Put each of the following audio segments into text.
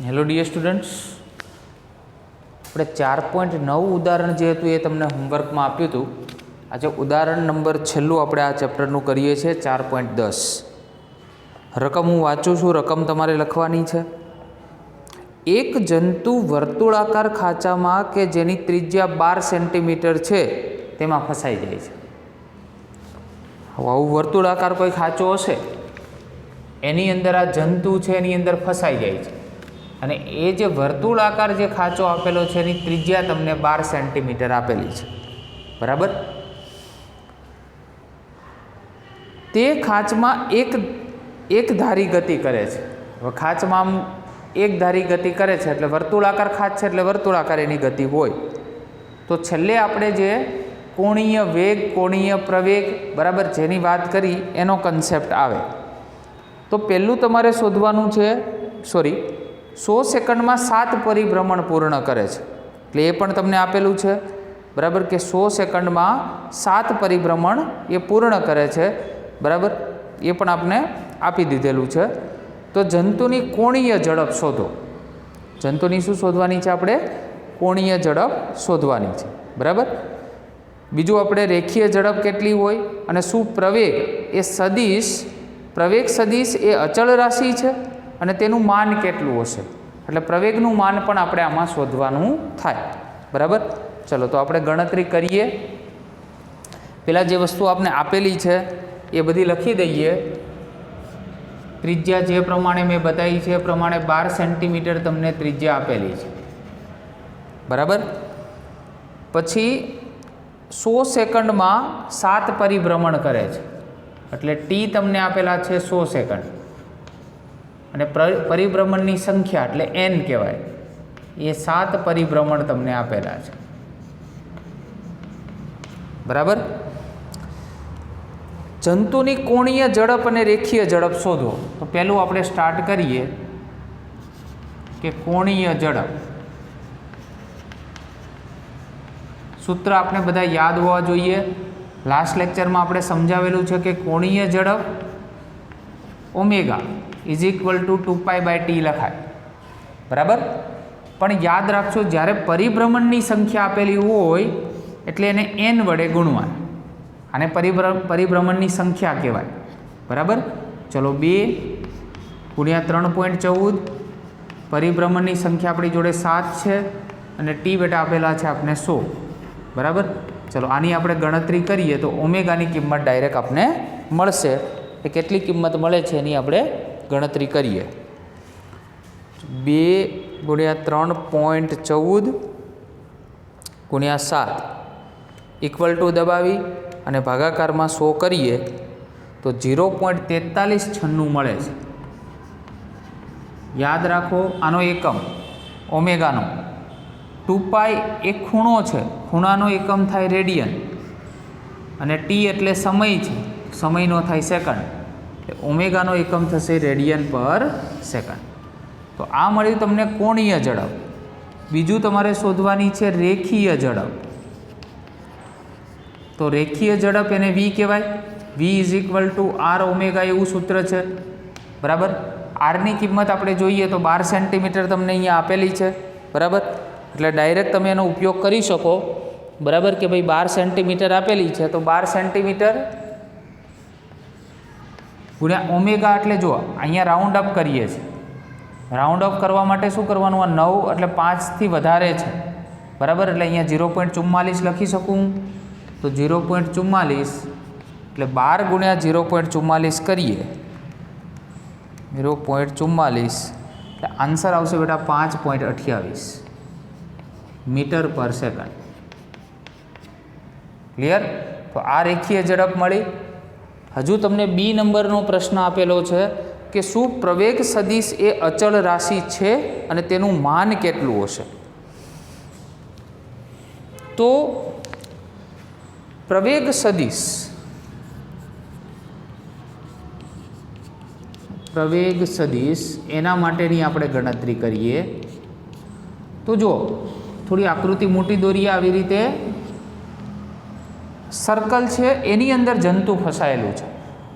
Hello dear students, આપણે 4.9 ઉદાહરણ જે હતું એ તમને હોમવર્કમાં આપ્યું હતું. આજે ઉદાહરણ નંબર છેલ્લું આપણે આ ચેપ્ટરનું કરીએ છીએ 4.10. રકમ હું વાંચું છું, રકમ તમારે લખવાની છે. એક જંતુ વર્તુળાકાર ખાંચામાં કે જેની ત્રિજ્યા 12 સેન્ટીમીટર છે તેમાં ફસાઈ જાય છે. આવું વર્તુળાકાર કોઈ ખાંચો હશે, એની અંદર આ જંતુ છે એની અંદર ફસાઈ જાય છે, અને એ જે વર્તુળાકાર જે ખાંચો આપેલો છે એની ત્રિજ્યા તમને 12 સેન્ટીમીટર આપેલી છે. બરાબર. તે ખાંચમાં એક ધારી ગતિ કરે છે. હવે ખાંચમાં આમ એક ધારી ગતિ કરે છે એટલે વર્તુળાકાર ખાંચ છે એટલે વર્તુળાકાર એની ગતિ હોય. તો છેલ્લે આપણે જે કોણીય વેગ, કોણીય પ્રવેગ, બરાબર, જેની વાત કરી એનો કન્સેપ્ટ આવે. તો પહેલું તમારે શોધવાનું છે, 100 સેકન્ડમાં 7 પરિભ્રમણ પૂર્ણ કરે છે. એટલે એ પણ તમને આપેલું છે, બરાબર, કે 100 સેકન્ડમાં 7 પરિભ્રમણ એ પૂર્ણ કરે છે. બરાબર, એ પણ આપણે આપી દીધેલું છે. તો જંતુની કોણીય ઝડપ શોધો. જંતુની શું શોધવાની છે? આપણે કોણીય ઝડપ શોધવાની છે. બરાબર. બીજું આપણે રેખીય ઝડપ કેટલી હોય, અને શું પ્રવેગ એ સદિશ, પ્રવેગ સદિશ એ અચળ રાશિ છે અને તેનું માન કેટલું હશે. એટલે પ્રવેગનું માન પણ આપણે આમાં શોધવાનું થાય. બરાબર. ચલો તો આપણે ગણતરી કરીએ. પહેલાં જે વસ્તુ આપણે આપેલી છે એ બધી લખી દઈએ. ત્રિજ્યા જે પ્રમાણે મેં બતાવી છે એ પ્રમાણે 12 સેન્ટીમીટર તમને ત્રિજ્યા આપેલી છે. બરાબર. પછી 100 સેકન્ડમાં 7 પરિભ્રમણ કરે છે, એટલે ટી તમને આપેલા છે 100 સેકન્ડ, અને પરિભ્રમણની સંખ્યા એટલે n કહેવાય, એ 7 પરિભ્રમણ તમને આપેલા છે. બરાબર. જંતુની કોણીય ઝડપ અને રેખીય ઝડપ શોધો. તો પહેલું આપણે સ્ટાર્ટ કરીએ કે કોણીય ઝડપ. સૂત્ર આપણે બધા યાદ હોવા જોઈએ. લાસ્ટ લેક્ચરમાં આપણે સમજાવેલું છે કે કોણીય ઝડપ omega is equal to 2π/t લખાય. બરાબર. પણ યાદ રાખજો, જ્યારે પરિભ્રમણની સંખ્યા આપેલી હોય એટલે એને n વડે ગુણવાનું. આને પરિભ્રમણની સંખ્યા કહેવાય. બરાબર. ચલો 2 × 3.14, પરિભ્રમણની સંખ્યા આપણી જોડે 7 છે, અને ટી બેટા આપેલા છે આપણે 100. બરાબર. ચલો આની આપણે ગણતરી કરીએ તો ઓમેગાની કિંમત ડાયરેક્ટ આપણે મળશે. એ કેટલી કિંમત મળે છે એની આપણે ગણતરી કરીએ. 2 × 3.14 × 7 ઇક્વલ ટુ દબાવી અને ભાગાકારમાં 100 કરીએ તો 0.4396 મળે છે. યાદ રાખો, આનો એકમ ઓમેગાનો. 2π એ ખૂણો છે, ખૂણાનો એકમ થાય રેડિયન, અને ટી એટલે સમય છે, સમયનો થાય સેકન્ડ, એટલે ઓમેગાનો એકમ થશે રેડિયન પર સેકન્ડ. તો આ મળ્યું તમને કોણીય ઝડપ. બીજું તમારે શોધવાની છે રેખીય ઝડપ. તો રેખીય ઝડપ એને v કહેવાય. v is equal to r omega એવું સૂત્ર છે. બરાબર. આરની કિંમત આપણે જોઈએ તો 12 સેન્ટીમીટર તમને અહીંયા આપેલી છે. બરાબર. એટલે ડાયરેક્ટ તમે એનો ઉપયોગ કરી શકો. બરાબર, કે ભાઈ 12 સેન્ટીમીટર આપેલી છે તો 12 સેન્ટીમીટર ગુણ્યા ઓમેગા, એટલે જુઓ અહીંયા રાઉન્ડ અપ કરીએ છીએ. રાઉન્ડ અપ કરવા માટે શું કરવાનું? આ 9 એટલે 5થી વધારે છે. બરાબર. એટલે અહીંયા 0.44 લખી શકું. તો 0.44 એટલે 12 ગુણ્યા 0.44 કરીએ, 0.44 એટલે આન્સર આવશે બેટા 5.28 મીટર પર સેકન્ડ. ક્લિયર? તો આ રેખીય ઝડપ મળી. હજુ તમને બી નંબરનો પ્રશ્ન આપેલો છે કે શું પ્રવેગ સદિશ એ અચળ રાશિ છે અને તેનું માન કેટલું હશે? તો પ્રવેગ સદિશ, પ્રવેગ સદિશ એના માટેની આપણે ગણતરી કરીએ. તો જો થોડી આકૃતિ મોટી દોરીએ. આવી રીતે સર્કલ છે, એની અંદર જંતુ ફસાયેલું છે,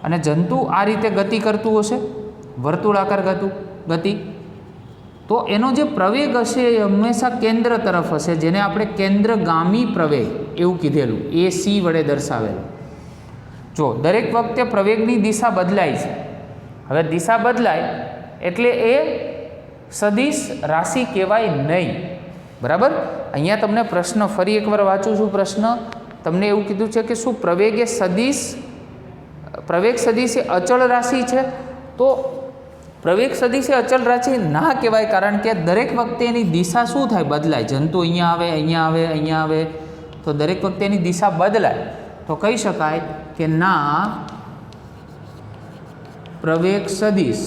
અને જંતુ આ રીતે ગતિ કરતું હશે, વર્તુળાકાર ગતિ. તો એનો જે પ્રવેગ હશે એ હંમેશા કેન્દ્ર તરફ હશે, જેને આપણે કેન્દ્રગામી પ્રવેગ એવું કીધેલું, એ સી વડે દર્શાવેલું. જો દરેક વખતે પ્રવેગની દિશા બદલાય છે. હવે દિશા બદલાય એટલે એ સદિશ રાશિ કહેવાય નહીં. બરાબર. અહીંયા તમને પ્રશ્ન ફરી એકવાર વાંચું છું. પ્રશ્ન તમને એવું કીધું છે કે શું પ્રવેગ સદિશ એ અચળ રાશિ છે? તો પ્રવેગ સદિશ એ અચળ રાશિ ના કહેવાય, કારણ કે દરેક વખતે એની દિશા શું થાય? બદલાય. જંતુ અહીંયા આવે, અહીંયા આવે, અહીંયા આવે, તો દરેક વખતે એની દિશા બદલાય. તો કહી શકાય કે ના, પ્રવેગ સદિશ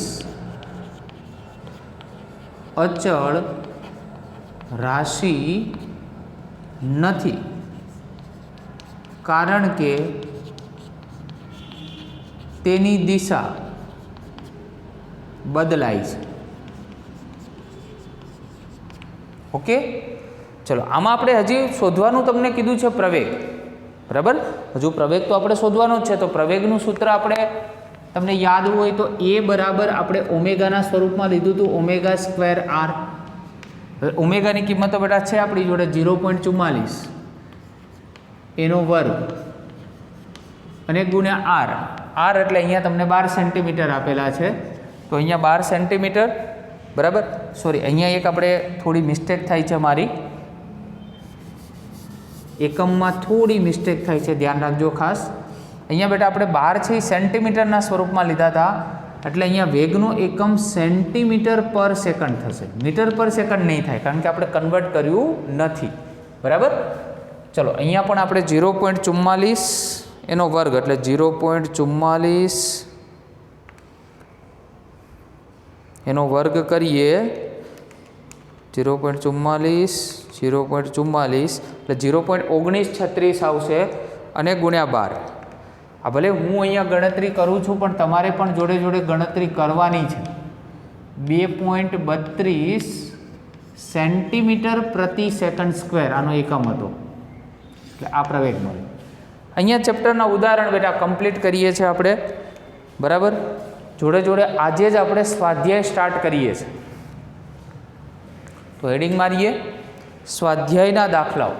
અચળ રાશિ નથી, કારણ કે તેની દિશા બદલાય છે. ઓકે, ચલો આમાં આપણે હજી શોધવાનું તમને કીધું છે પ્રવેગ. બરાબર, હજુ પ્રવેગ તો આપણે શોધવાનો જ છે. તો પ્રવેગનું સૂત્ર આપણે તમને યાદ હોય તો એ બરાબર આપણે ઓમેગાના સ્વરૂપમાં લીધું હતું, ઓમેગા સ્ક્વેર આર. ઓમેગાની કિંમત તો બેટા છે આપણી જોડે 0.44 એનો વર્ગ અને ગુણ્યા આર. આર એટલે અહીંયા તમને 12 સેન્ટીમીટર આપેલા છે, તો અહીંયા 12 સેન્ટીમીટર. બરાબર, સોરી અહીંયા એક આપણે થોડી મિસ્ટેક થાય છે, મારી એકમમાં થોડી મિસ્ટેક થાય છે, ધ્યાન રાખજો ખાસ. અહીંયા બેટા આપણે 12 છે એ સેન્ટીમીટરના સ્વરૂપમાં લીધા હતા, એટલે અહીંયા વેગનો એકમ સેન્ટીમીટર પર સેકન્ડ થશે, મીટર પર સેકન્ડ નહીં થાય, કારણ કે આપણે કન્વર્ટ કર્યું નથી. બરાબર, ચલો અહીંયા પણ આપણે 0.44 એનો વર્ગ એટલે 0.44 એનો વર્ગ કરીએ. 0.44 એટલે 0.1936 આવશે અને ગુણ્યા 12. આ ભલે હું અહીંયા ગણતરી કરું છું, પણ તમારે પણ જોડે જોડે ગણતરી કરવાની છે. 2.32 સેન્ટીમીટર પ્રતિ સેકન્ડ સ્ક્વેર આનો એકમ હતો, એટલે આ પ્રવેગ મળે. અહીંયા ચેપ્ટરના ઉદાહરણ બેટા કમ્પ્લીટ કરીએ છીએ આપણે. બરાબર, જોડે જોડે આજે જ આપણે સ્વાધ્યાય સ્ટાર્ટ કરીએ છીએ. તો હેડિંગ મારીએ સ્વાધ્યાયના દાખલાઓ.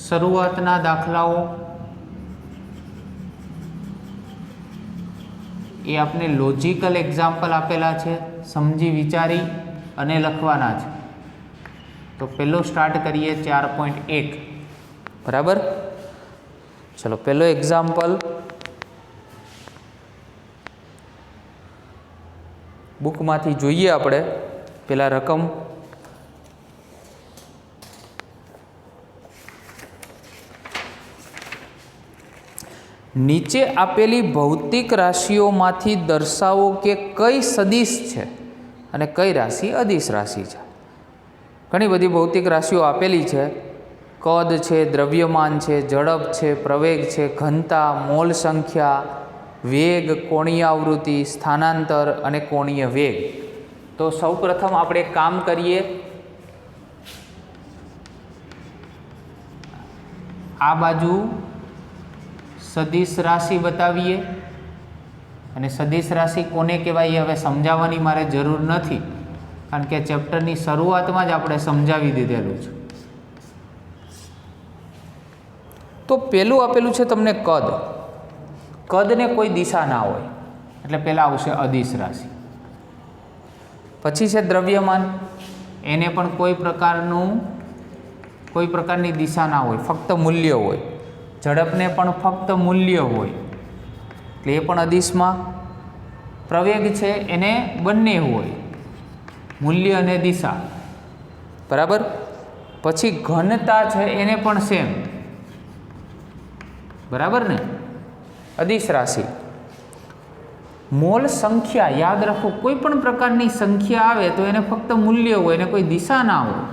શરૂઆતના દાખલાઓ એ આપણે લોજિકલ એક્ઝામ્પલ આપેલા છે, સમજી વિચારી અને લખવાના છે. તો પહેલો સ્ટાર્ટ કરીએ 4.1. બરાબર, ચલો પહેલો એક્ઝામ્પલ બુકમાંથી જોઈએ આપણે. પહેલા રકમ નીચે આપેલી ભૌતિક રાશિઓમાંથી દર્શાવો કે કઈ સદિશ છે અને કઈ રાશિ અદિશ રાશિ છે. ઘણી બધી ભૌતિક રાશિઓ આપેલી છે. કદ છે, દ્રવ્યમાન છે, ઝડપ છે, પ્રવેગ છે, ઘનતા, મોલ સંખ્યા, વેગ, કોણીય આવૃત્તિ, સ્થાનાંતર અને કોણીય વેગ. તો સૌપ્રથમ આપણે કામ કરીએ. આ બાજુ સદિશ રાશિ બતાવીએ, અને સદિશ રાશિ કોને કહેવાય હવે સમજાવવાની મારે જરૂર નથી, કારણ કે ચેપ્ટરની શરૂઆતમાં જ આપણે સમજાવી દીધેલું છે. તો પહેલું આપેલું છે તમને કદ. કદને કોઈ દિશા ના હોય એટલે પહેલાં આવશે અદિશ રાશિ. પછી છે દ્રવ્યમાન, એને પણ કોઈ પ્રકારની દિશા ના હોય, ફક્ત મૂલ્ય હોય. ઝડપને પણ ફક્ત મૂલ્ય હોય એટલે એ પણ અદિશમાં. પ્રવેગ છે એને બંને હોય, મૂલ્ય અને દિશા. બરાબર, પછી ઘનતા છે એને પણ સેમ. બરાબર ને, અદિશ રાશિ. મોલ સંખ્યા યાદ રાખો, કોઈ પણ પ્રકારની સંખ્યા આવે તો એને ફક્ત મૂલ્ય હોય, એને કોઈ દિશા ના હોય,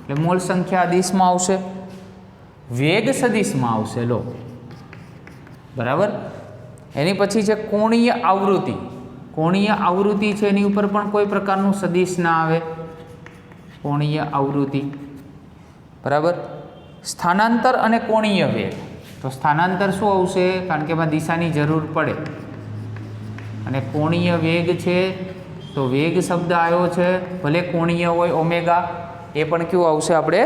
એટલે મોલ સંખ્યા અદિશમાં આવશે. વેગ સદિશમાં આવશે. લો, બરાબર, એની પછી છે કોણીય આવૃત્તિ. કોણીય આવૃત્તિ છે એની ઉપર પણ કોઈ પ્રકારનું સદિશ ના આવે. કોણીય આવૃત્તિ, બરાબર. સ્થાનાંતર અને કોણીય વેગ. તો સ્થાનાંતર શું આવશે? કારણ કે એમાં દિશાની જરૂર પડે. અને કોણીય વેગ છે તો વેગ શબ્દ આવ્યો છે, ભલે કોણીય હોય ઓમેગા, એ પણ કેવું આવશે? આપણે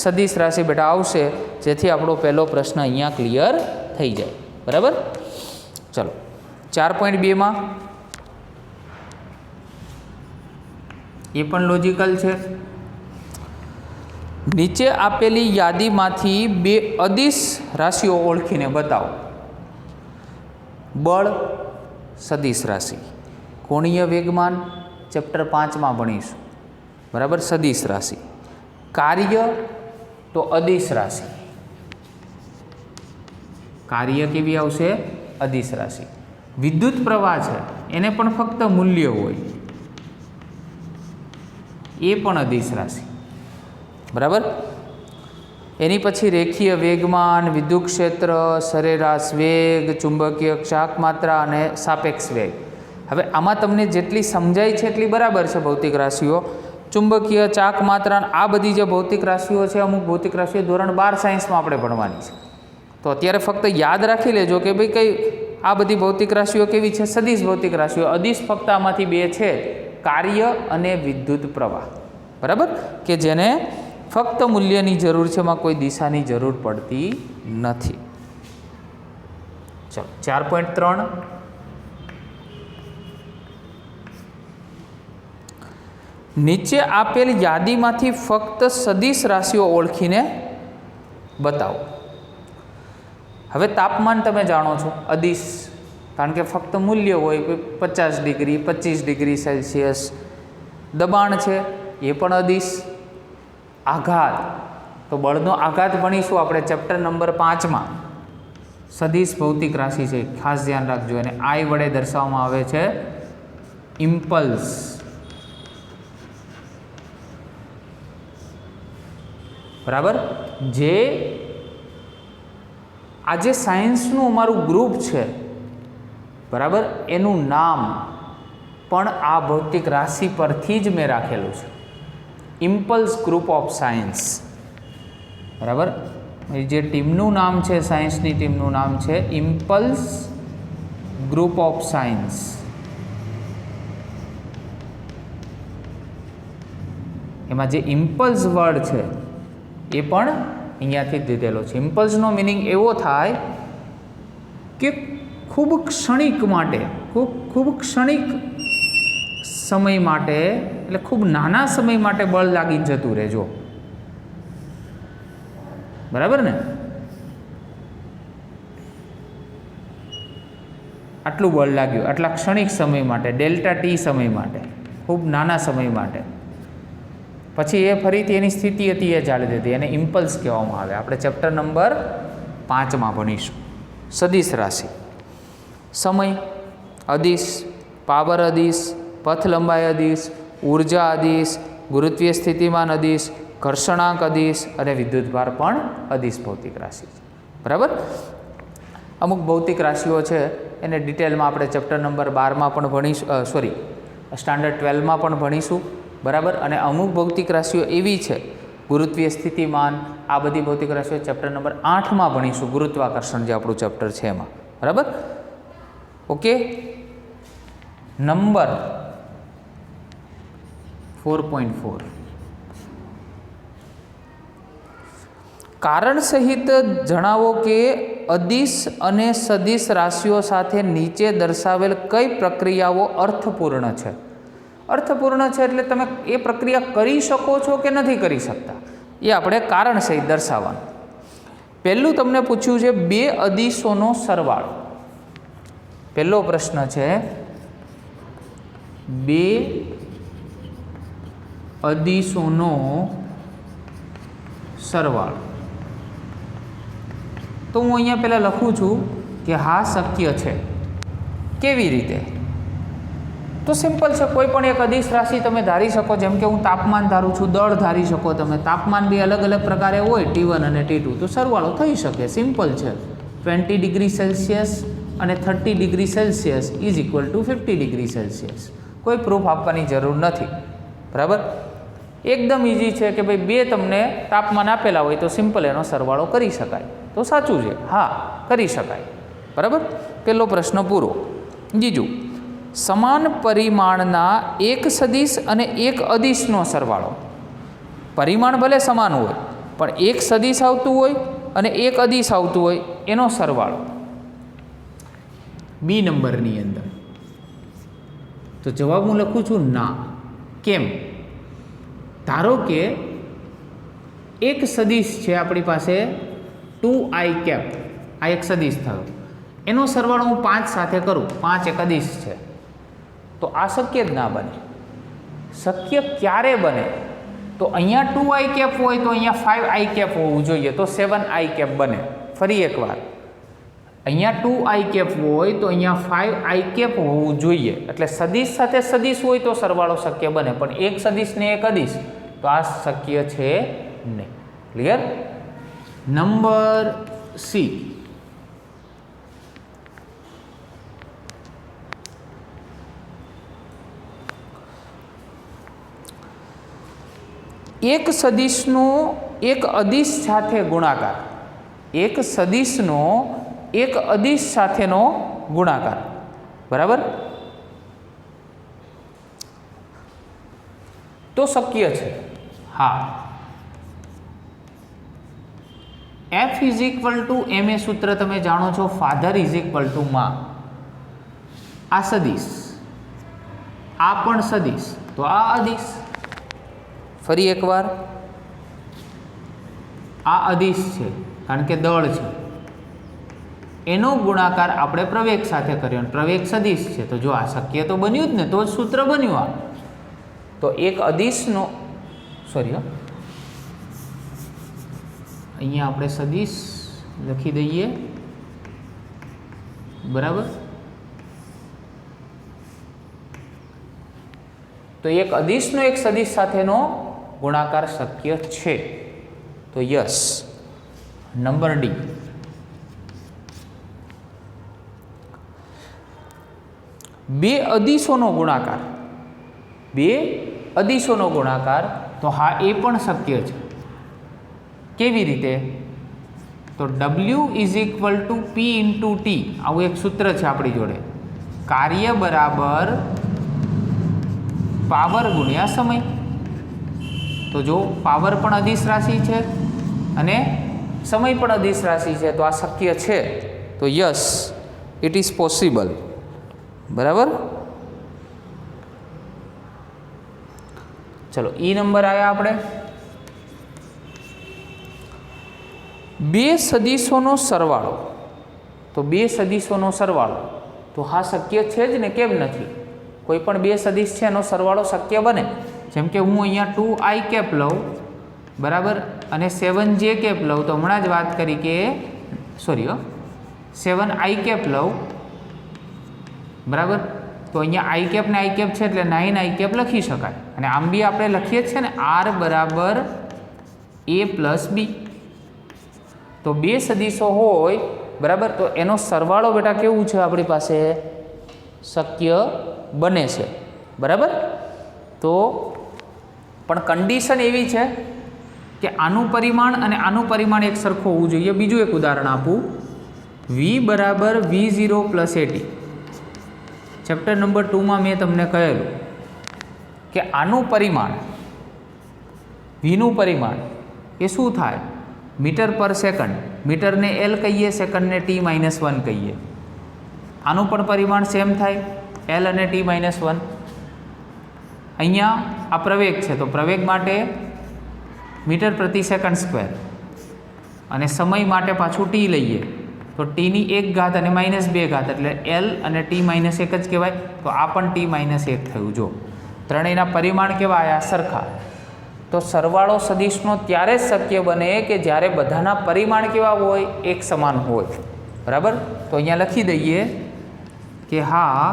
સદિશ રાશિ બેટા આવશે, જેથી આપણો પહેલો પ્રશ્ન અહીંયા ક્લિયર થઈ જાય. બરાબર. ચલો 4.2માં એ પણ લોજિકલ છે. નીચે આપેલી યાદીમાંથી બે અદિશ રાશિઓ ઓળખીને બતાવો. બળ સદિશ રાશિ, કોણીય વેગમાન ચેપ્ટર 5માં ભણીશું. બરાબર. સદિશ રાશિ. કાર્ય તો અદિશ રાશિ. કાર્ય કેવી આવશે? અદિશ રાશિ. વિદ્યુત પ્રવાહ છે એને પણ ફક્ત મૂલ્ય હોય, એ પણ અદિશ રાશિ. બરાબર. એની પછી રેખીય વેગમાન, વિદ્યુત ક્ષેત્ર, સરેરાશ વેગ, ચુંબકીય ચાક માત્રા અને સાપેક્ષ વેગ. હવે આમાં તમને જેટલી સમજાય છે એટલી બરાબર છે ભૌતિક રાશિઓ. ચુંબકીય ચાક માત્રા આ બધી જે ભૌતિક રાશિઓ છે, અમુક ભૌતિક રાશિઓ ધોરણ 12 સાયન્સમાં આપણે ભણવાની છે. તો અત્યારે ફક્ત યાદ રાખી લેજો કે ભાઈ કઈ આ બધી ભૌતિક રાશિઓ કેવી છે? સદિશ ભૌતિક રાશિઓ. અદિશ ફક્ત આમાંથી બે છે, કાર્ય અને વિદ્યુત પ્રવાહ. બરાબર. કે જેને ફક્ત મૂલ્યની જરૂર છે, એમાં કોઈ દિશાની જરૂર પડતી નથી. ચલો 4.3 નીચે આપેલ યાદીમાંથી ફક્ત સદિશ રાશિઓ ઓળખીને બતાવો. હવે તાપમાન તમે જાણો છો અદિશ, કારણ કે ફક્ત મૂલ્ય હોય, 50 ડિગ્રી 25 ડિગ્રી સેલ્સિયસ. દબાણ છે એ પણ અદિશ. આઘાત તો બળનો આઘાત ભણીશું આપણે ચેપ્ટર નંબર 5માં. સદિશ ભૌતિક રાશિ છે, ખાસ ધ્યાન રાખજો. અને આઈ વડે દર્શાવવામાં આવે છે ઇમ્પલ્સ. બરાબર. જે આજે સાયન્સનું અમારું ગ્રુપ છે, બરાબર, એનું નામ પણ આ ભૌતિક રાશિ પરથી જ મેં રાખેલું છે, ઇમ્પલ્સ ગ્રુપ ઓફ સાયન્સ. બરાબર. જે ટીમનું નામ છે, સાયન્સની ટીમનું નામ છે ઇમ્પલ્સ ગ્રુપ ઓફ સાયન્સ. એમાં જે ઇમ્પલ્સ વર્ડ છે એ પણ અહીંયાથી જ દીધેલો છે. ઇમ્પલ્સનો મિનિંગ એવો થાય કે ખૂબ ક્ષણિક માટે, ખૂબ ક્ષણિક સમય માટે, એટલે ખૂબ નાના સમય માટે બળ લાગીને જતું રહે. જો બરાબર ને, આટલું બળ લાગ્યું આટલા ક્ષણિક સમય માટે, ડેલ્ટા ટી સમય માટે, ખૂબ નાના સમય માટે. પછી એ ફરીથી એની સ્થિતિ હતી એ જાળવી દીધી, એને ઇમ્પલ્સ કહેવામાં આવે. આપણે ચેપ્ટર નંબર 5માં ભણીશું. સદિશ રાશિ. સમય અદિશ, પાવર અદિશ, પથ લંબાઈ અદિશ, ઉર્જા અદિશ, ગુરુત્વીય સ્થિતિમાન અદિશ, ઘર્ષણાંક અદિશ અને વિદ્યુતભાર પણ અદિશ ભૌતિક રાશિ છે. બરાબર. અમુક ભૌતિક રાશિઓ છે એને ડિટેલમાં આપણે ચેપ્ટર નંબર 12માં પણ ભણીશું, સ્ટાન્ડર્ડ 12માં પણ ભણીશું. બરાબર. અને અમુક ભૌતિક રાશિઓ એવી છે, ગુરુત્વીય સ્થિતિમાન, આ બધી ભૌતિક રાશિઓ ચેપ્ટર નંબર 8માં ભણીશું, ગુરુત્વાકર્ષણ જે આપણું ચેપ્ટર છે એમાં. બરાબર. ઓકે. નંબર 4.4 કારણ સહિત જણાવો કે અદિશ અને સદિશ રાશિઓ સાથે નીચે દર્શાવેલ કઈ પ્રક્રિયાઓ અર્થપૂર્ણ છે. અર્થપૂર્ણ છે એટલે તમે એ પ્રક્રિયા કરી શકો છો કે નથી કરી શકતા, એ આપણે કારણ સહિત દર્શાવવાનું. પહેલું તમને પૂછ્યું છે બે અદિશોનો સરવાળો. પહેલો પ્રશ્ન છે બે અદિશોનો સરવાળો. તો હું અહીંયા પહેલાં લખું છું કે હા શક્ય છે. કેવી રીતે? તો સિમ્પલ છે. કોઈ પણ એક અદિશ રાશિ તમે ધારી શકો. જેમ કે હું તાપમાન ધારું છું, દળ ધારી શકો તમે. તાપમાન બી અલગ અલગ પ્રકારે હોય, T1 અને T2, તો સરવાળો થઈ શકે. સિમ્પલ છે. 20 ડિગ્રી સેલ્સિયસ અને 30 degree Celsius is equal to 50 degree Celsius. કોઈ પ્રૂફ આપવાની જરૂર નથી. બરાબર, એકદમ ઇઝી છે કે ભાઈ બે તમને તાપમાન આપેલા હોય તો સિમ્પલ એનો સરવાળો કરી શકાય. તો સાચું છે, હા કરી શકાય. બરાબર, પહેલો પ્રશ્ન પૂરો. બીજું, સમાન પરિમાણના એક સદિશ અને એક અદિશનો સરવાળો. પરિમાણ ભલે સમાન હોય પણ એક સદિશ આવતું હોય અને એક અદિશ આવતું હોય એનો સરવાળો. બી નંબરની અંદર તો જવાબ હું લખું છું ના. કેમ? ધારો કે એક સદિશ છે આપણી પાસે 2i કેપ, આ એક સદિશ થયો, એનો સરવાળો હું 5 સાથે કરું, 5 એક અદિશ છે, તો આ શક્ય જ ના બને. શક્ય ક્યારે બને? તો અહીંયા 2i કેપ હોય તો અહીંયા 5i કેપ હોવું જોઈએ, તો 7i કેપ બને. ફરી એકવાર, અહીંયા 2i કેપ હોય તો અહીંયા 5i કેપ હોવું જોઈએ. એટલે સદિશ સાથે સદિશ હોય તો સરવાળો શક્ય બને, પણ એક સદિશ ને એક અદિશ તો આ શક્ય છે નહીં. ક્લિયર? નંબર સી, એક સદિશનો એક અદિશ સાથે ગુણાકાર. એક સદિશનો એક અદિશ સાથેનો ગુણાકાર. બરાબર, તો શક્ય છે. હા, F ઇઝ ઇક્વલ ટુ એમ એ સૂત્ર તમે જાણો છો, ફાધર ઇઝ ઇક્વલ ટુ માં. આ સદિશ, આ પણ સદિશ, તો આ અદિશ. ફરી એકવાર, આ અદિશ છે કારણ કે દળ છે, એનો ગુણાકાર આપણે પ્રવેગ સાથે કર્યો, પ્રવેગ સદિશ છે, તો જો આ શક્ય તો બન્યું જ ને, તો જ સૂત્ર બન્યું. આ તો એક અદિશનો, સોરી અહીંયા આપણે સદિશ લખી દઈએ. બરાબર, તો એક અદિશનો એક સદિશ સાથેનો ગુણાકાર શક્ય છે. તો યસ, નંબર ડી. બે અદિશોનો ગુણાકાર, બે અદિશોનો ગુણાકાર, તો હા એ પણ શક્ય છે. કેવી રીતે? તો W is equal to P into T, આવું એક સૂત્ર છે આપણી જોડે. કાર્ય બરાબર પાવર ગુણ્યા સમય. તો જો પાવર પણ અદિશ રાશિ છે અને સમય પણ અદિશ રાશિ છે, તો આ શક્ય છે. તો યસ, ઇટ ઇઝ પોસિબલ. બરાબર, ચલો ઈ નંબર આવ્યા આપણે. બે સદિશોનો સરવાળો. તો બે સદિશોનો સરવાળો, તો હા શક્ય છે જ ને, કેમ નથી? કોઈ પણ બે સદિશ છે એનો સરવાળો શક્ય બને. જેમ કે હું અહીંયા 2i કેપ લઉં, બરાબર, અને 7j કેપ લઉં, તો હમણાં જ વાત કરી કે 7i કેપ લઉં, બરાબર, તો અહીંયા i કેપ ને i કેપ છે એટલે 9i કેપ લખી શકાય. અને આમ બી આપણે લખીએ જ છે ને, r બરાબર a પ્લસ બી. તો બે સદિશો હોય, બરાબર, તો એનો સરવાળો બેટા કેવું છે આપણી પાસે? શક્ય બને છે. બરાબર, તો પણ કન્ડિશન એવી છે કે આનું પરિમાણ અને આનું પરિમાણ એક સરખું હોવું જોઈએ. બીજું એક ઉદાહરણ આપું, v બરાબર v0 plus a t. Chapter number 2માં મેં તમને કહેલું કે આનું પરિમાણ, vનું પરિમાણ એ શું થાય? મીટર પર સેકન્ડ. મીટરને L કહીએ, સેકન્ડને t-1 કહીએ. આનું પણ પરિમાણ સેમ થાય, L અને t-1. અહીંયા આ પ્રવેગ છે, તો પ્રવેગ માટે મીટર પ્રતિ સેકન્ડ સ્ક્વેર, અને સમય માટે પાછું t લઈએ તો t ની 1 ઘાત અને -2 ઘાત, એટલે L અને t-1 જ કહેવાય. તો આ પણ t-1 થયું. જો ત્રણેયના પરિમાણ કેવા આવ્યા? સરખા. તો સરવાળો સદિશનો ત્યારે જ શક્ય બને કે જ્યારે બધાના પરિમાણ કેવા હોય? એક સમાન હોય. બરાબર, તો અહીંયા લખી દઈએ કે હા,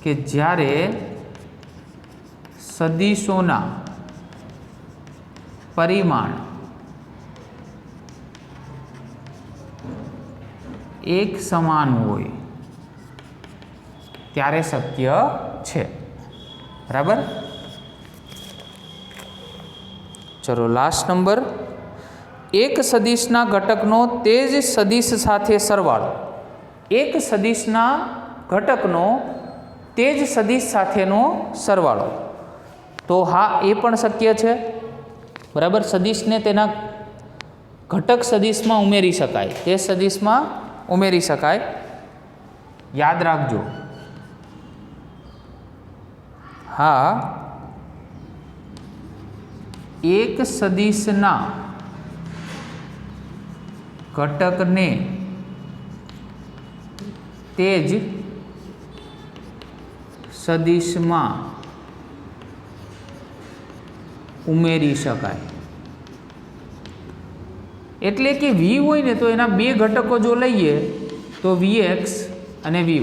કે જ્યારે સદિશોના પરિમાણ એક સમાન હોય ત્યારે શક્ય છે. બરાબર. ચલો લાસ્ટ નંબર, એક સદિશના ઘટકનો તે જ સદિશ સાથે સરવાળો. એક સદિશના ઘટકનો તે જ સદિશ સાથેનો સરવાળો. તો હા, એ પણ શક્ય છે. બરાબર. સદિશને તેના ઘટક સદિશમાં ઉમેરી શકાય, તે સદિશમાં ઉમેરી શકાય. યાદ રાખજો. હા, એક સદિશના ઘટકને તે જ સદિશમાં ઉમેરી શકાય. એટલે કે v હોય ને તો એના બે ઘટકો જો લઈએ તો vx અને vy.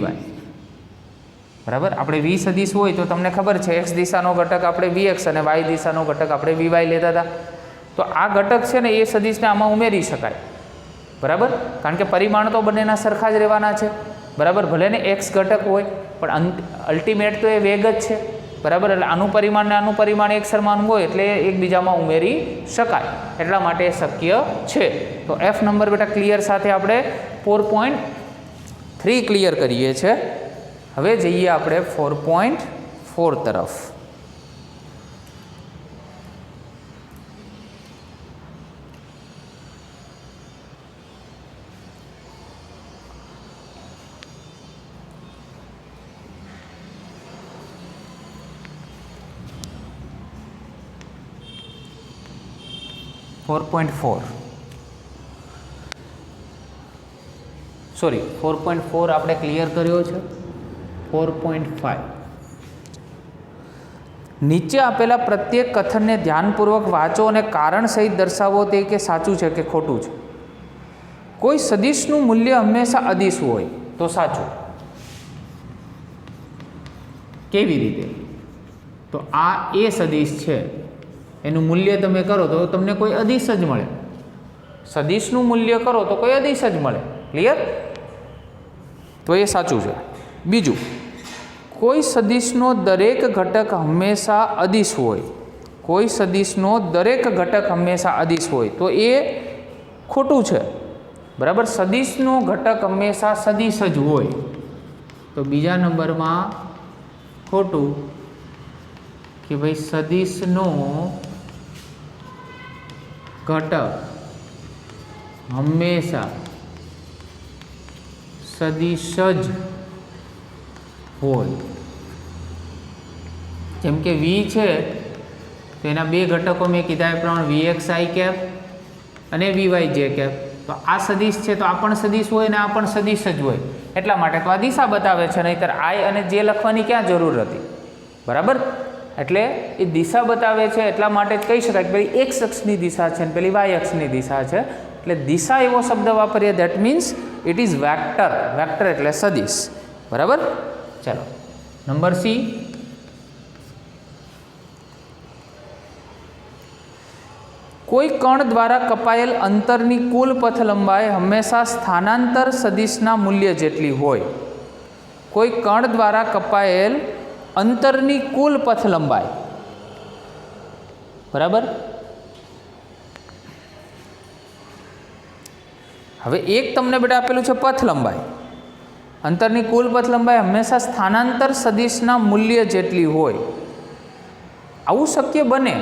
બરાબર. આપણે v સદિશ હોય તો તમને ખબર છે x દિશાનો ઘટક આપણે vx અને y દિશાનો ઘટક આપણે vy લેતા હતા. તો આ ઘટક છે ને એ સદિશને આમાં ઉમેરી શકાય. બરાબર. કારણ કે પરિમાણ તો બંનેના સરખા જ રહેવાના છે. બરાબર. ભલે ને x ઘટક હોય પણ અલ્ટિમેટ તો એ વેગ જ છે. બરાબર. એટલે આનું પરિમાણ ને આનું પરિમાણ એક સમાન હોય એટલે એકબીજામાં ઉમેરી શકાય. એટલા માટે શક્ય છે. તો F નંબર બેટા ક્લિયર સાથે આપણે 4.3 ક્લિયર કરીએ છીએ. હવે જઈએ આપણે 4.4 તરફ. સોરી 4.4 આપણે ક્લિયર કર્યો છે. 4.5 નીચે આપેલા પ્રત્યેક કથનને ધ્યાનપૂર્વક વાંચો અને કારણ સહિત દર્શાવો તે કે સાચું છે કે ખોટું છે. કોઈ સદિશનું મૂલ્ય હંમેશા અદિશ હોય તો સાચું. કેવી રીતે? તો આ એ સદિશ છે, એનું મૂલ્ય તમે કરો તો તમને કોઈ અદિશ જ મળે. સદિશનું મૂલ્ય કરો તો કોઈ અદિશ જ મળે. ક્લિયર? તો એ સાચું છે. બીજું, કોઈ સદિશનો દરેક ઘટક હંમેશા અદિશ હોય. કોઈ સદિશનો દરેક ઘટક હંમેશા અદિશ હોય તો એ ખોટું છે. બરાબર. સદિશનો ઘટક હંમેશા સદિશ જ હોય તો બીજા નંબરમાં ખોટું કે ભાઈ સદિશનો ઘટક હંમેશા સદિશ જ હોય. જેમ કે v છે તો એના બે ઘટકો મેં કીધા એ પ્રમાણે vxi કેપ અને vyj કેપ. તો આ સદિશ છે તો આ પણ સદિશ હોય ને આ પણ સદિશ જ હોય. એટલા માટે તો આ દિશા બતાવે છે, નહીંતર i અને j લખવાની ક્યાં જરૂર હતી. બરાબર. એટલે એ દિશા બતાવે છે એટલા માટે જ કહી શકાય કે પેલી x અક્ષની દિશા છે અને પેલી y અક્ષની દિશા છે. એટલે દિશા એવો શબ્દ વાપરીએ that means it is vector. Vector એટલે સદિશ. બરાબર. ચલો નંબર સી, કોઈ કણ દ્વારા કપાયેલ અંતરની કુલ પથ લંબાઈ હંમેશા સ્થાનાંતર સદિશના મૂલ્ય જેટલી હોય. કોઈ કણ દ્વારા કપાયેલ અંતરની કુલ પથ લંબાઈ. બરાબર. હવે એક તમને બેટા આપેલું છે પથ લંબાઈ. અંતરની કુલ પથ લંબાઈ હંમેશા સ્થાનાંતર સદિશના મૂલ્ય જેટલી હોય. આવું શક્ય બને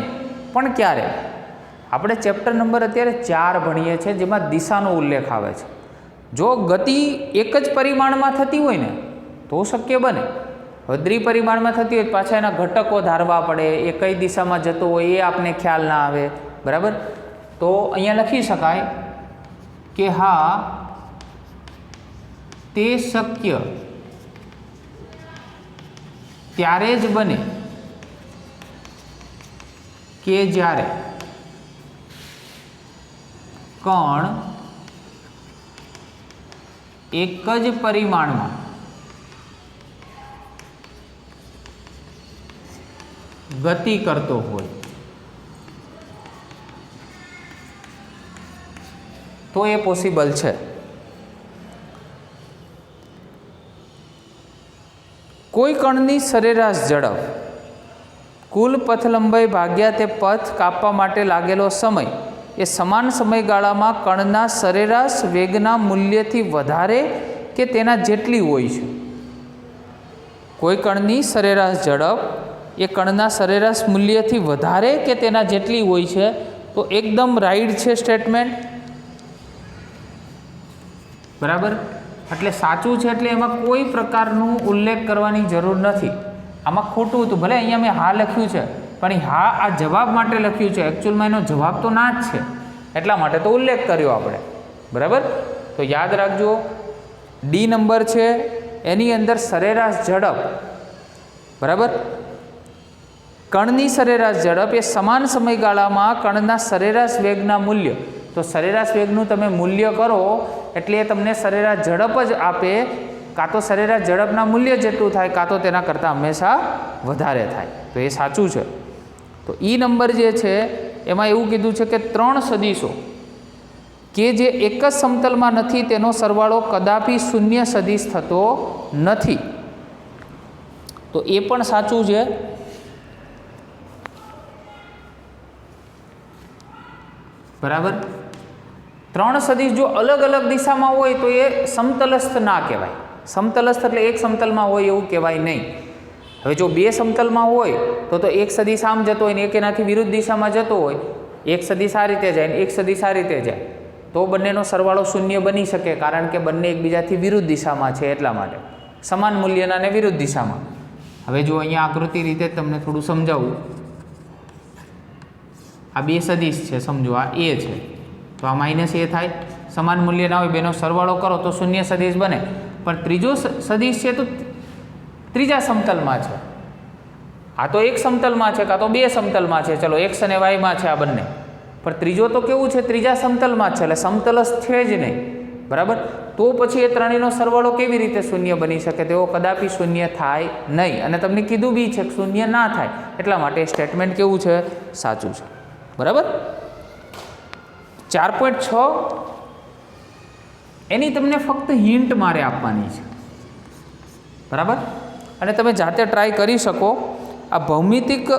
પણ ક્યારે? આપણે ચેપ્ટર નંબર અત્યારે 4 ભણીએ છીએ જેમાં દિશાનો ઉલ્લેખ આવે છે. જો ગતિ એક જ પરિમાણમાં થતી હોય ને તો શક્ય બને. હવે દ્વિપરિમાણમાં થતી હોય પાછા એના ઘટકો ધારવા પડે, એ કઈ દિશામાં જતો હોય એ આપને ખ્યાલ ના આવે. બરાબર. તો અહીંયા લખી શકાય કે હા, તે શક્ય ત્યારે જ બને કે જ્યારે કણ એક જ પરિમાણમાં ગતિ કરતો હોય તો એ પોસિબલ છે. કોઈ કણની સરેરાશ ઝડપ કુલ પથ લંબાઈ ભાગ્યા તે પથ કાપવા માટે લાગેલો સમય એ સમાન સમયગાળામાં કણના સરેરાશ વેગના મૂલ્યથી વધારે કે તેના જેટલી હોય છે. કોઈ કણની સરેરાશ ઝડપ એ કણના સરેરાશ મૂલ્યથી વધારે કે તેના જેટલી હોય છે. તો એકદમ રાઈટ છે સ્ટેટમેન્ટ, બરાબર. એટલે સાચું છે, એટલે એમાં કોઈ પ્રકારનું ઉલ્લેખ કરવાની જરૂર નથી. આમાં ખોટું હતું, ભલે અહીંયા મેં હા લખ્યું છે, પણ હા આ જવાબ માટે લખ્યું છે. એકચ્યુઅલમાં એનો જવાબ તો ના જ છે, એટલા માટે તો ઉલ્લેખ કર્યો આપણે, બરાબર. તો યાદ રાખજો, ડી નંબર છે એની અંદર સરેરાશ ઝડપ, બરાબર. કણની સરેરાશ ઝડપ એ સમાન સમયગાળામાં કણના સરેરાશ વેગના મૂલ્ય. તો સરેરાશ વેગનું તમે મૂલ્ય કરો એટલે એ તમને સરેરાશ ઝડપ જ આપે. કાં તો સરેરાશ ઝડપના મૂલ્ય જેટલું થાય, કાં તો તેના કરતાં હંમેશા વધારે થાય. તો એ સાચું છે. તો ઈ નંબર જે છે એમાં એવું કીધું છે કે 3 સદીશો કે જે એક જ સમતલમાં નથી તેનો સરવાળો કદાપી શૂન્ય સદીશ થતો નથી. તો એ પણ સાચું છે. બરાબર. 3 સદીશ જો અલગ અલગ દિશામાં હોય તો એ સમતલસ્થ ના કહેવાય. સમતલસ્થ એટલે એક સમતલમાં હોય એવું કહેવાય નહીં. હવે જો 2 સમતલમાં હોય તો એક સદીશ આમ જતો હોય ને એક એનાથી વિરુદ્ધ દિશામાં જતો હોય, એક સદીશ આ રીતે જાય ને એક સદીશ આ રીતે જાય, તો બંનેનો સરવાળો શૂન્ય બની શકે, કારણ કે બંને એકબીજાથી વિરુદ્ધ દિશામાં છે. એટલા માટે સમાન મૂલ્યના અને વિરુદ્ધ દિશામાં. હવે જો અહીંયા આકૃતિ રીતે તમને થોડું સમજાવું. આ 2 સદીશ છે, સમજો આ એ છે તો આ માઇનસ એ થાય. સમાન મૂલ્યના હોય, બેનો સરવાળો કરો તો શૂન્ય સદીશ બને. પણ ત્રીજો સદીશ છે તો ત્રીજા સમતલમાં છે. આ તો એક સમતલમાં છે, કાં તો 2 સમતલમાં છે, ચલો એક્સ અને વાયમાં છે આ બંને. પણ ત્રીજો તો કેવું છે, ત્રીજા સમતલમાં જ છે, એટલે સમતલસ્થ છે જ નહીં, બરાબર. તો પછી એ ત્રણેયનો સરવાળો કેવી રીતે શૂન્ય બની શકે? તેઓ કદાપી શૂન્ય થાય નહીં. અને તમને કીધું બી છે કે શૂન્ય ના થાય, એટલા માટે સ્ટેટમેન્ટ કેવું છે, સાચું છે, બરાબર. 4.6 એની તમને ફક્ત હિન્ટ મારે આપવાની છે, બરાબર. અને તમે જાતે ટ્રાય કરી શકો. આ ભૌમિતિક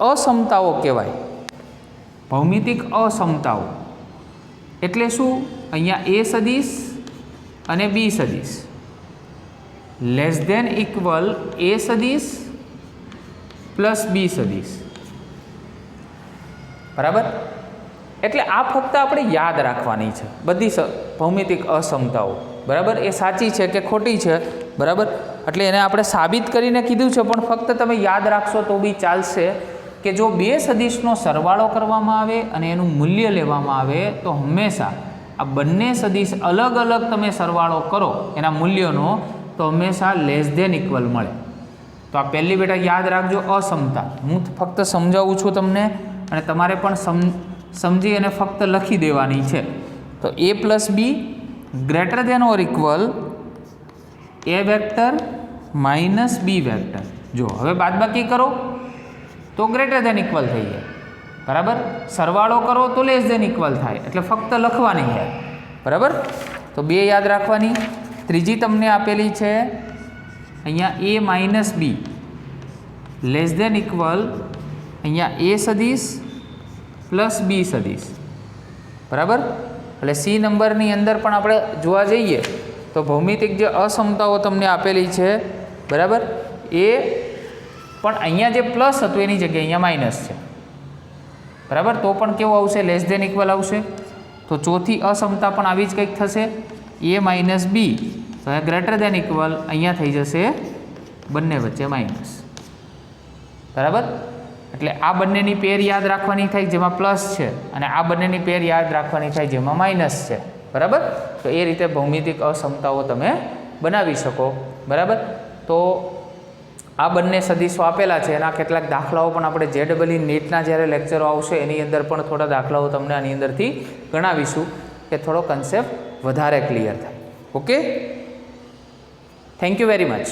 અસમતાઓ કહેવાય. ભૌમિતિક અસમતાઓ એટલે શું? અહીંયા એ સદીશ અને બી સદીશ લેસ ધેન ઇક્વલ એ સદીશ પ્લસ બી સદીશ, બરાબર. એટલે આ ફક્ત આપણે યાદ રાખવાની છે બધી ભૌમિતિક અસમતાઓ, બરાબર. એ સાચી છે કે ખોટી છે, બરાબર. એટલે એને આપણે સાબિત કરીને કીધું છે, પણ ફક્ત તમે યાદ રાખશો તો બી ચાલશે કે જો 2 સદીશનો સરવાળો કરવામાં આવે અને એનું મૂલ્ય લેવામાં આવે તો હંમેશા આ બંને સદીશ અલગ અલગ તમે સરવાળો કરો એના મૂલ્યનો તો હંમેશા લેસ ધેન ઇક્વલ મળે. તો આ પહેલી બેટા યાદ રાખજો, અસમતા. હું ફક્ત સમજાવું છું તમને, અને તમારે પણ સમજી અને ફક્ત લખી દેવાની છે. તો a plus B greater than or equal A vector minus B vector. જો હવે બાદબાકી કરો તો ગ્રેટર ધેન ઇક્વલ થઈ જાય, બરાબર. સરવાળો કરો તો લેસ ધેન ઇક્વલ થાય, એટલે ફક્ત લખવાની છે, બરાબર. તો 2 યાદ રાખવાની. ત્રીજી તમને આપેલી છે અહીંયા એ માઇનસ બી લેસ ધેન ઇક્વલ અહીંયા એ સદીશ પ્લસ બી સદીશ, બરાબર. એટલે સી નંબરની અંદર પણ આપણે જોવા જઈએ તો ભૌમિતિક જે અસમતાઓ તમને આપેલી છે, બરાબર, એ પણ અહીંયા જે પ્લસ હતું એની જગ્યાએ અહીંયા માઇનસ છે, બરાબર. તો પણ કેવું આવશે? લેસ ધેન ઇક્વલ આવશે. તો ચોથી અસમતા પણ આવી જ કંઈક થશે, એ માઇનસ બી, તો અહીંયા ગ્રેટર ધેન ઇક્વલ, અહીંયા થઈ જશે બંને વચ્ચે માઇનસ, બરાબર. એટલે આ બંનેની પેર યાદ રાખવાની થાય જેમાં પ્લસ છે, અને આ બંનેની પેર યાદ રાખવાની થાય જેમાં માઇનસ છે, બરાબર. તો એ રીતે ભૌમિતિક અસમતાઓ તમે બનાવી શકો, બરાબર. તો આ બંને સદીશો આપેલા છે, એના કેટલાક દાખલાઓ પણ આપણે JEE નીટના જ્યારે લેક્ચરો આવશે એની અંદર પણ થોડા દાખલાઓ તમને આની અંદરથી ગણાવીશું કે થોડો કન્સેપ્ટ વધારે ક્લિયર થાય. Okay, thank you very much.